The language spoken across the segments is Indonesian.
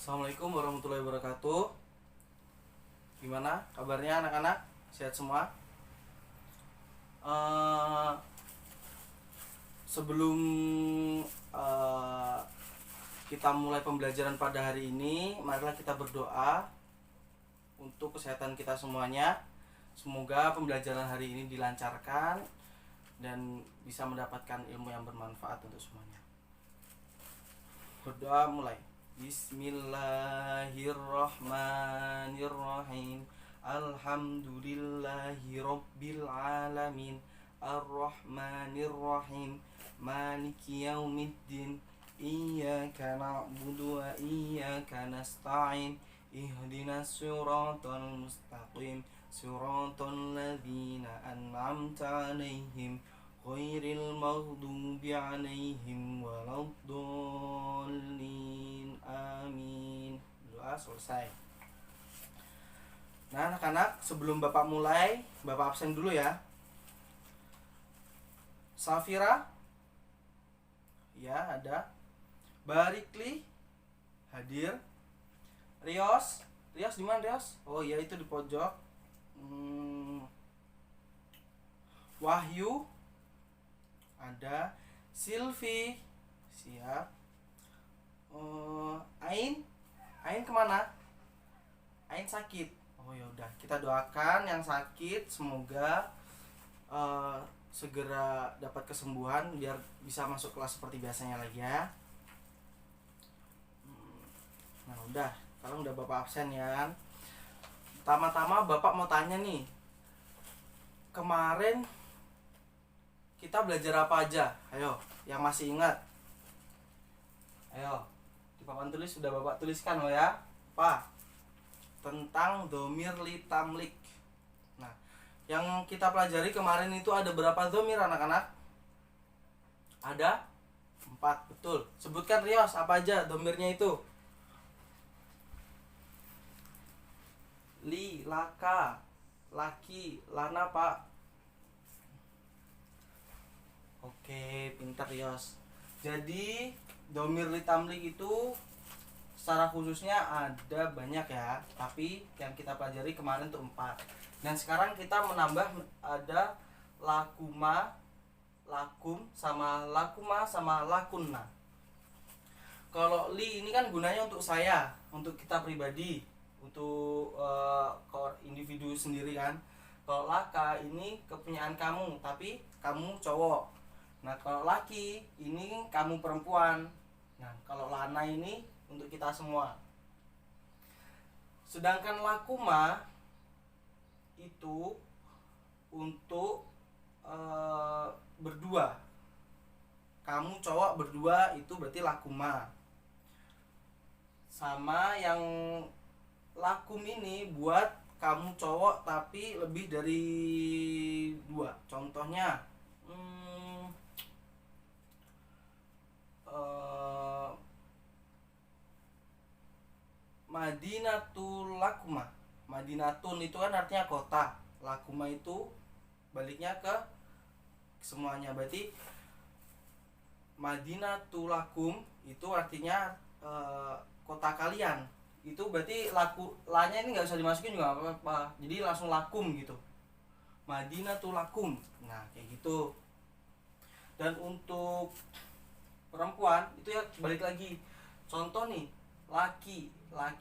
Assalamualaikum warahmatullahi wabarakatuh. Gimana kabarnya anak-anak? Sehat semua? Eh, Sebelum eh, kita mulai pembelajaran pada hari ini, marilah kita berdoa untuk kesehatan kita semuanya. Semoga pembelajaran hari ini dilancarkan dan bisa mendapatkan ilmu yang bermanfaat untuk semuanya. Berdoa mulai. Bismillahirrahmanirrahim. Alhamdulillahi rabbil alamin. Arrahmanirrahim. Maliki yaumiddin. Iyyaka na'budu wa iyyaka nasta'in. Ihdinas siratal mustaqim. Siratal ladzina an'amta 'alaihim ghairil maghdubi 'alaihim waladdallin. Amin. Doa selesai. Nah, anak-anak, sebelum Bapak mulai, Bapak absen dulu ya. Safira? Ya, ada. Barikli? Hadir. Rios? Rios di mana, Rios? Oh iya, itu di pojok. Wahyu? Ada. Silvi? Siap. Ain? Ain kemana? Ain sakit. Oh ya udah, kita doakan yang sakit semoga segera dapat kesembuhan biar bisa masuk kelas seperti biasanya lagi ya. Nah udah, sekarang udah Bapak absen ya. Pertama-tama Bapak mau tanya nih, kemarin kita belajar apa aja? Ayo, yang masih ingat. Ayo, di papan tulis sudah Bapak tuliskan loh ya. Apa? Tentang domir li tamlik. Nah, yang kita pelajari kemarin itu ada berapa domir anak-anak? Ada 4, betul. Sebutkan Rios, apa aja domirnya itu? Li, laka, laki, lana pak. Oke, pintar Rios. Jadi domir li tamlik itu secara khususnya ada banyak ya, tapi yang kita pelajari kemarin tuh 4. Dan sekarang kita menambah ada lakuma, lakum, sama lakuma, sama lakunna. Kalau li ini kan gunanya untuk saya, untuk kita pribadi, untuk individu sendiri kan. Kalau laka ini kepunyaan kamu, tapi kamu cowok. Nah kalau laki ini kamu perempuan. Nah kalau lana ini untuk kita semua. Sedangkan lakuma itu untuk berdua. Kamu cowok berdua itu berarti lakuma. Sama yang lakum ini buat kamu cowok tapi lebih dari 2. Contohnya Madinatul Lakuma. Madinatun itu kan artinya kota. Lakuma itu baliknya ke semuanya. Berarti Madinatul Lakum itu artinya kota kalian. Itu berarti lanya ini nggak usah dimasukin juga apa-apa. Jadi langsung lakum gitu. Madinatul Lakum. Nah kayak gitu. Dan untuk perempuan itu ya balik lagi. Contoh nih, laki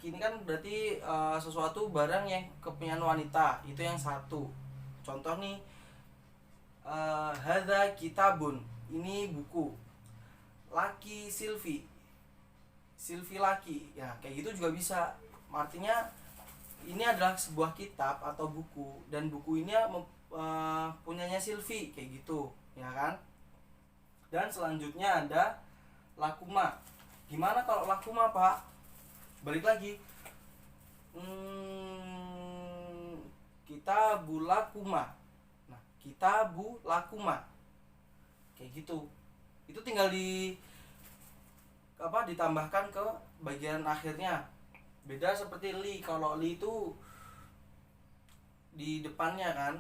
ini kan berarti sesuatu barang yang kepunyaan wanita, itu yang satu. Contoh nih, hadza kitabun, ini buku. Laki Silvi laki, ya kayak gitu juga bisa. Artinya ini adalah sebuah kitab atau buku, dan buku ini punyanya Silvi, kayak gitu ya kan. Dan selanjutnya ada lakuma. Gimana kalau lakuma pak? Balik lagi, kitabu lakuma. Nah kitabu lakuma kayak gitu. Itu tinggal ditambahkan ke bagian akhirnya. Beda seperti li. Kalau li itu di depannya kan,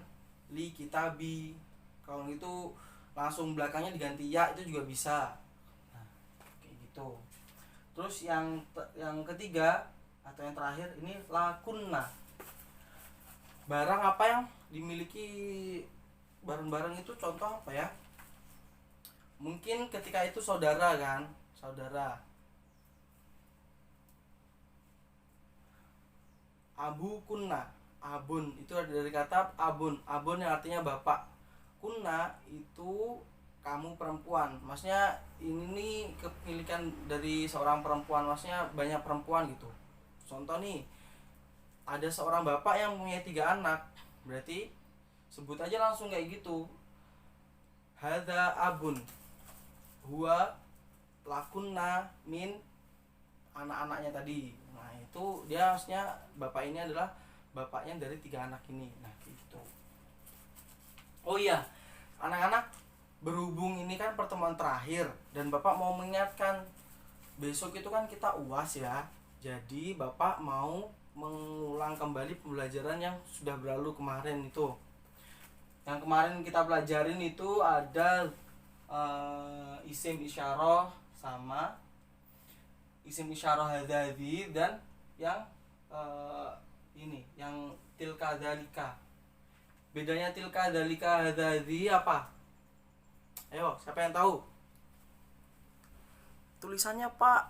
li kitabi. Kalau itu langsung belakangnya diganti ya, itu juga bisa. Nah kayak gitu. Terus yang ketiga atau yang terakhir ini lakunna. Barang apa yang dimiliki bareng-bareng itu, contoh apa ya? Mungkin ketika itu saudara kan, saudara. Abu kunna, abun itu ada dari kata abun, abun yang artinya bapak. Kunna itu kamu perempuan, maksudnya ini kepemilikan dari seorang perempuan, maksudnya banyak perempuan gitu. Contoh nih, ada seorang bapak yang punya 3 anak, berarti sebut aja langsung kayak gitu, hadza abun huwa lakunna min anak-anaknya tadi. Nah itu dia maksudnya bapak ini adalah bapaknya dari 3 anak ini. Nah gitu. Oh iya, anak-anak, berhubung ini kan pertemuan terakhir dan bapak mau mengingatkan, besok itu kan kita UAS ya. Jadi bapak mau mengulang kembali pembelajaran yang sudah berlalu kemarin itu. Yang kemarin kita pelajarin itu ada isim isyarah sama isim isyarah hadzadzi, dan yang ini yang tilka dzalika. Bedanya tilka dzalika hadzadzi apa? Ayo, siapa yang tahu? Tulisannya Pak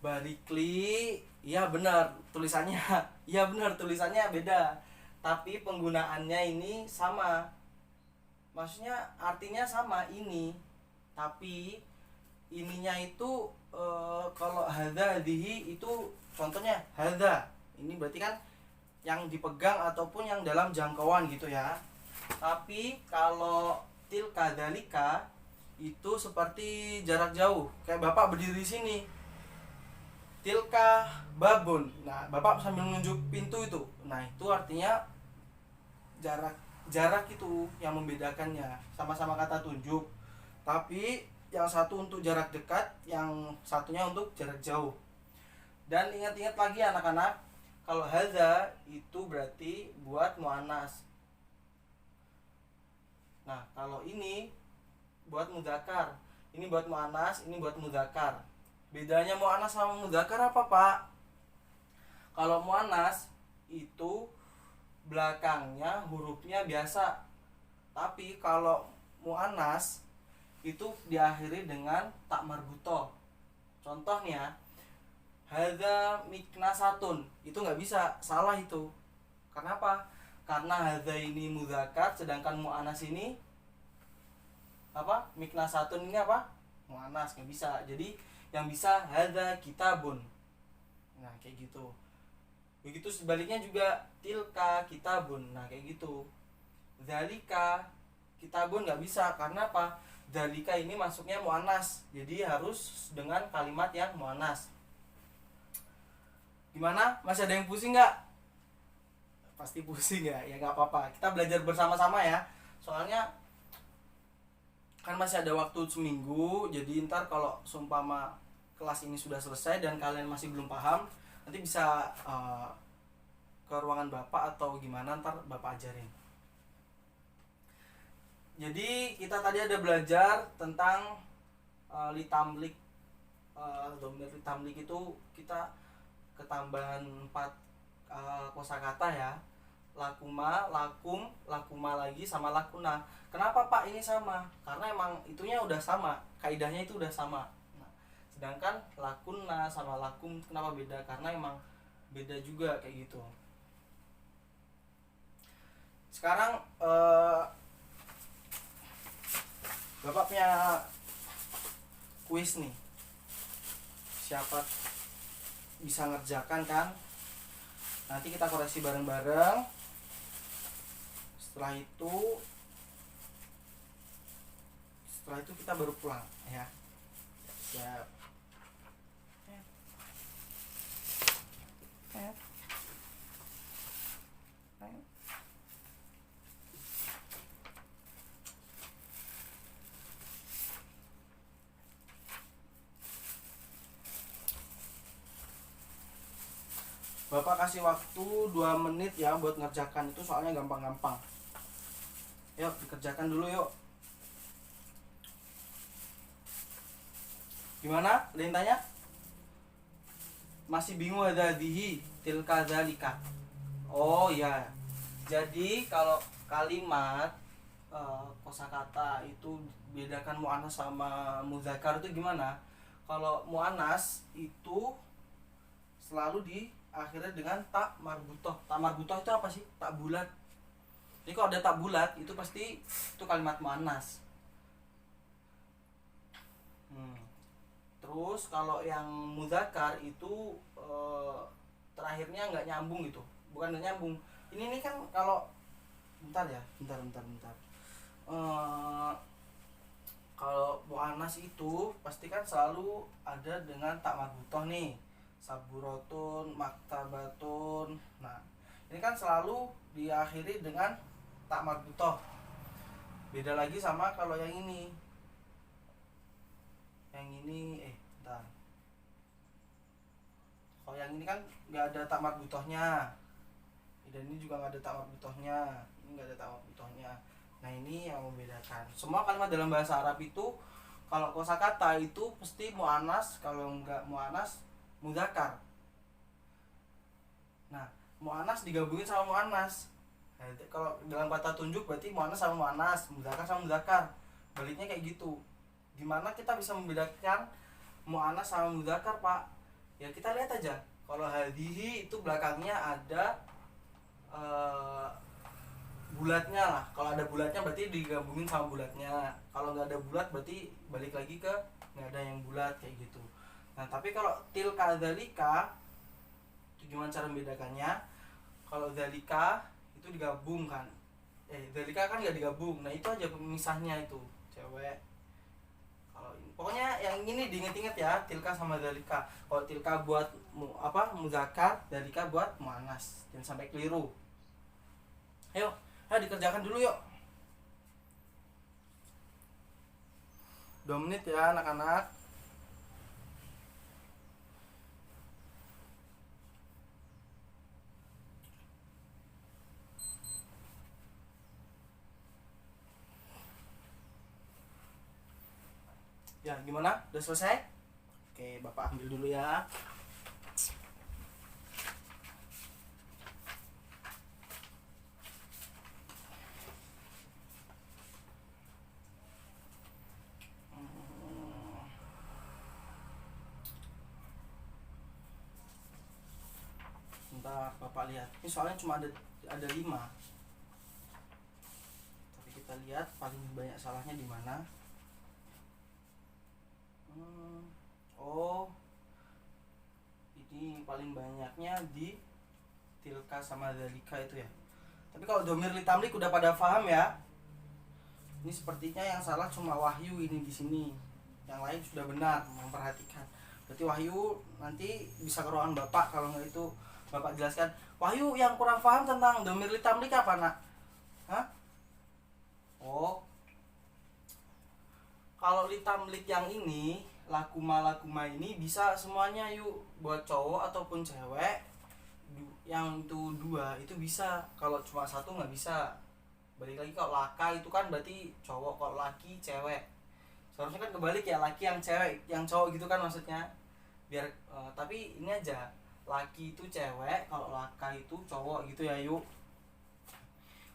Barikli. Iya benar tulisannya. Iya benar tulisannya beda. Tapi penggunaannya ini sama. Maksudnya artinya sama ini. Tapi ininya itu kalau hadzadzi itu contohnya hadza. Ini berarti kan yang dipegang ataupun yang dalam jangkauan gitu ya. Tapi kalau tilka dzalika itu seperti jarak jauh. Kayak bapak berdiri di sini. Tilka babun. Nah, bapak sambil menunjuk pintu itu. Nah, itu artinya jarak itu yang membedakannya. Sama-sama kata tunjuk. Tapi yang satu untuk jarak dekat, yang satunya untuk jarak jauh. Dan ingat-ingat lagi anak-anak, kalau hadza itu berarti buat muannas. Nah, kalau ini buat mudzakkar. Ini buat muannas, ini buat mudzakkar. Bedanya muannas sama mudzakkar apa, Pak? Kalau muannas itu belakangnya hurufnya biasa. Tapi kalau muannas itu diakhiri dengan tak marbutoh. Contohnya hadza miknasatun, itu nggak bisa, salah itu. Karena apa? Karena hadza ini mudzakkar, sedangkan muannas ini apa? Miknasatun ini apa? Muannas, nggak bisa. Jadi yang bisa hadza kitabun. Nah kayak gitu. Begitu sebaliknya juga tilka kitabun. Nah kayak gitu. Dzalika kitabun nggak bisa, karena apa? Dzalika ini masuknya muannas, jadi harus dengan kalimat yang muannas. Gimana? Masih ada yang pusing nggak? Pasti pusing ya, ya nggak apa-apa. Kita belajar bersama-sama ya. Soalnya kan masih ada waktu seminggu, jadi ntar kalau seumpama kelas ini sudah selesai dan kalian masih belum paham, nanti bisa ke ruangan bapak atau gimana, ntar bapak ajarin. Jadi kita tadi ada belajar tentang litamlik. Dhamir litamlik itu kita ketambahan 4 kosakata ya. Lakuma, lakum, lakuma lagi sama lakuna. Kenapa Pak ini sama? Karena emang itunya udah sama, kaidahnya itu udah sama. Nah, sedangkan lakuna sama lakum kenapa beda? Karena emang beda juga kayak gitu. Sekarang Bapak punya kuis nih. Siapa bisa ngerjakan kan? Nanti kita koreksi bareng-bareng. Setelah itu kita baru pulang ya. Siap. Bapak kasih waktu 2 menit ya buat ngerjakan itu, soalnya gampang-gampang. Yuk dikerjakan dulu yuk. Gimana? Ada yang tanya? Masih bingung ada dihi tilka dzalika. Oh ya. Jadi kalau kalimat kosakata itu bedakan muannas sama muzakkar itu gimana? Kalau muannas itu selalu diakhiri dengan tak marbutoh. Tak marbutoh itu apa sih? Tak bulat. Jadi kalau ada tak bulat itu pasti itu kalimat muannas. Terus kalau yang muzakkar itu terakhirnya nggak nyambung gitu. Bukan nggak nyambung. Ini kan kalau bentar ya, bentar. Kalau muannas itu pasti kan selalu ada dengan tak marbutoh nih. Saburotun, maktabatun. Nah, ini kan selalu diakhiri dengan tak marbutoh. Beda lagi sama kalau yang ini. Yang ini bentar. Kalau yang ini kan nggak ada tak marbutohnya. Dan ini juga nggak ada tak marbutohnya. Ini nggak ada tak marbutohnya. Nah, ini yang membedakan. Semua kalimat dalam bahasa Arab itu kalau kosakata itu pasti muannas, kalau nggak muannas muzakkar. Nah, muannas digabungin sama muannas. Nah, kalau dalam kata tunjuk berarti muannas sama muannas, muzakkar sama muzakkar. Baliknya kayak gitu. Gimana kita bisa membedakan muannas sama muzakkar, Pak? Ya kita lihat aja. Kalau hadhihi itu belakangnya ada bulatnya lah. Kalau ada bulatnya berarti digabungin sama bulatnya. Kalau nggak ada bulat berarti balik lagi ke nggak ada yang bulat kayak gitu. Nah, tapi kalau tilka dzalika itu gimana cara membedakannya? Kalau dzalika itu digabung kan. Dzalika kan nggak digabung. Nah, itu aja pemisahnya itu, cewek. Kalau pokoknya yang ini diinget-inget ya, tilka sama dzalika. Kalau tilka buat muzakkar, dzalika buat muannas. Jangan sampai keliru. Ayo dikerjakan dulu yuk. 2 menit ya anak-anak. Ya gimana? Udah selesai? Oke, Bapak ambil dulu ya. Bentar, Bapak lihat. Ini soalnya cuma ada 5. Tapi kita lihat paling banyak salahnya di mana. Oh, ini paling banyaknya di tilka sama dzalika itu ya. Tapi kalau domir litamlik udah pada paham ya. Ini sepertinya yang salah cuma Wahyu ini di sini. Yang lain sudah benar memperhatikan. Berarti Wahyu nanti bisa ke ruangan Bapak, kalau nggak itu Bapak jelaskan. Wahyu, yang kurang paham tentang domir litamlik apa, Nak? Hah? Oh. Kalau litamlik yang ini, lakuma ini bisa semuanya yuk, buat cowok ataupun cewek. Yang itu 2 itu bisa, kalau cuma 1 nggak bisa. Balik lagi, kalau laka itu kan berarti cowok, kalau laki cewek. Seharusnya kan kebalik ya, laki yang cewek, yang cowok gitu kan maksudnya. Biar tapi ini aja, laki itu cewek, kalau laka itu cowok gitu ya yuk.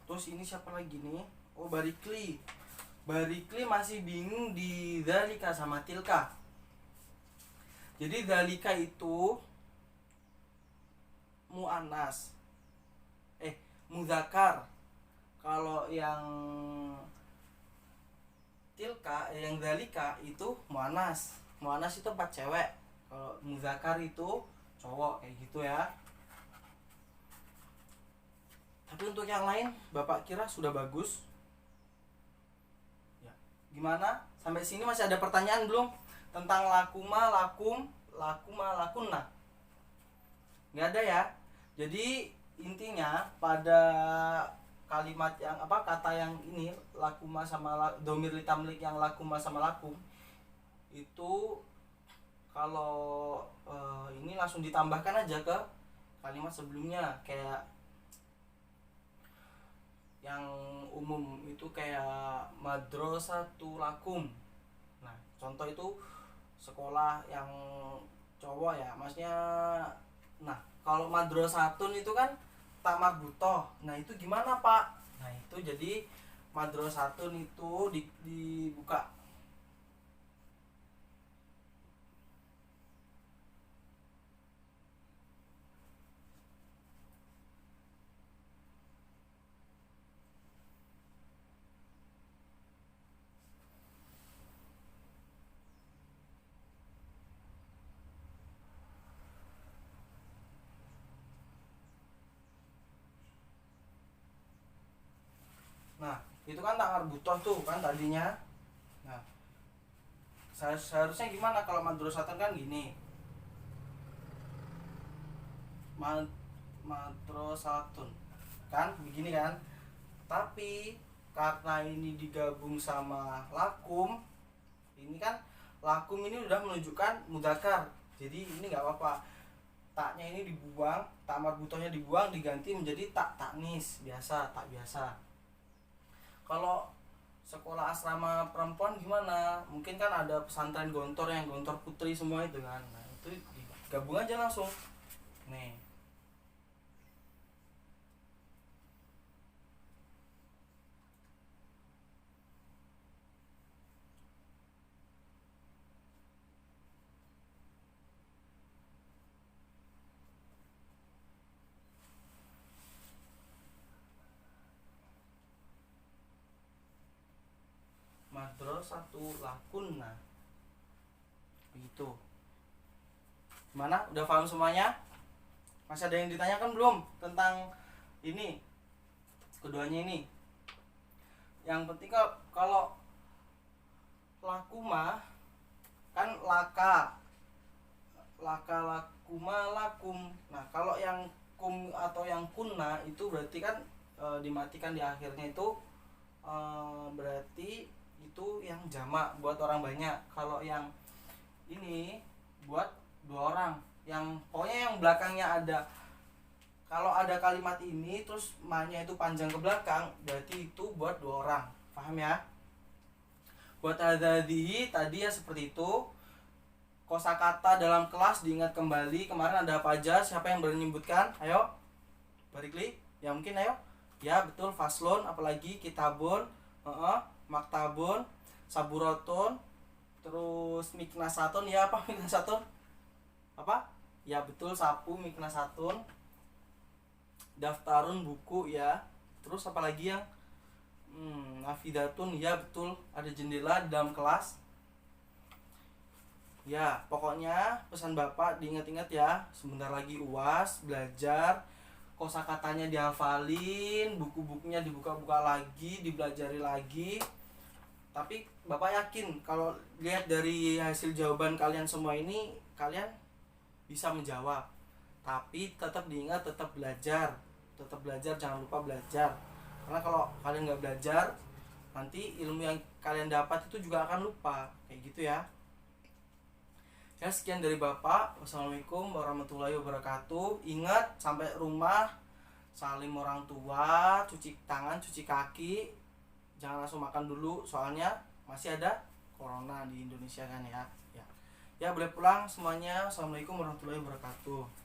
Terus ini siapa lagi nih? Oh, Barikli masih bingung di dzalika sama tilka. Jadi dzalika itu muannas, muzakkar. Kalau yang tilka, yang dzalika itu muannas. Muannas itu 4 cewek. Kalau muzakkar itu cowok kayak gitu ya. Tapi untuk yang lain Bapak kira sudah bagus. Ya. Gimana? Sampai sini masih ada pertanyaan belum? Tentang lakuma, lakunna. Nggak ada ya. Jadi intinya pada kalimat yang kata yang ini, lakuma sama domir litamlik yang lakuma sama lakum itu, kalau ini langsung ditambahkan aja ke kalimat sebelumnya. Kayak yang umum itu kayak madrasatu lakum. Nah, contoh itu sekolah yang cowok ya, maksudnya. Nah, kalau madrasatun itu kan tak marbutoh. Nah, itu gimana, Pak? Nah, itu jadi madrasatun itu dibuka. Nah, itu kan tak marbutoh tuh kan tadinya. Nah, seharusnya gimana kalau madrasatun kan gini. Madrasatun kan begini kan, tapi karena ini digabung sama lakum, ini kan lakum ini udah menunjukkan mudzakkar, jadi ini nggak apa-apa, taknya ini dibuang, tak marbutohnya dibuang, diganti menjadi tak taknis biasa, tak biasa. Kalau sekolah asrama perempuan gimana, mungkin kan ada pesantren gontor yang gontor putri semua itu kan, nah itu digabung aja langsung nih. Madrasatu lakunna begitu. Gimana, udah paham semuanya? Masih ada yang ditanyakan belum tentang ini, keduanya ini? Yang penting kalau lakuma kan laka, lakuma lakum. Nah, kalau yang kum atau yang kunna itu berarti kan dimatikan di akhirnya itu, berarti itu yang jamak buat orang banyak. Kalau yang ini buat dua orang, yang pokoknya yang belakangnya ada, kalau ada kalimat ini terus ma-nya itu panjang ke belakang, berarti itu buat dua orang. Paham ya? Buat hadadihi tadi ya seperti itu. Kosakata dalam kelas diingat kembali, kemarin ada apa aja, siapa yang berani menyebutkan? Ayo Barikli, ya mungkin ayo. Ya betul, faslon, apalagi kitabun, maktabun, saburoton, terus miknasatun. Ya apa miknasatun? Apa? Ya betul, sapu miknasatun. Daftarun, buku ya. Terus apa lagi yang nafidatun, ya betul, ada jendela di dalam kelas. Ya, pokoknya pesan Bapak diingat-ingat ya. Sebentar lagi UAS, belajar, kosakatanya dihafalin, buku-bukunya dibuka-buka lagi, dibelajari lagi. Tapi Bapak yakin kalau lihat dari hasil jawaban kalian semua ini, kalian bisa menjawab. Tapi tetap diingat, tetap belajar, jangan lupa belajar. Karena kalau kalian nggak belajar, nanti ilmu yang kalian dapat itu juga akan lupa, kayak gitu ya. Ya, sekian dari Bapak. Wassalamualaikum warahmatullahi wabarakatuh. Ingat, sampai rumah salim orang tua, cuci tangan, cuci kaki. Jangan langsung makan dulu, soalnya masih ada corona di Indonesia kan ya. Ya boleh pulang semuanya. Assalamualaikum warahmatullahi wabarakatuh.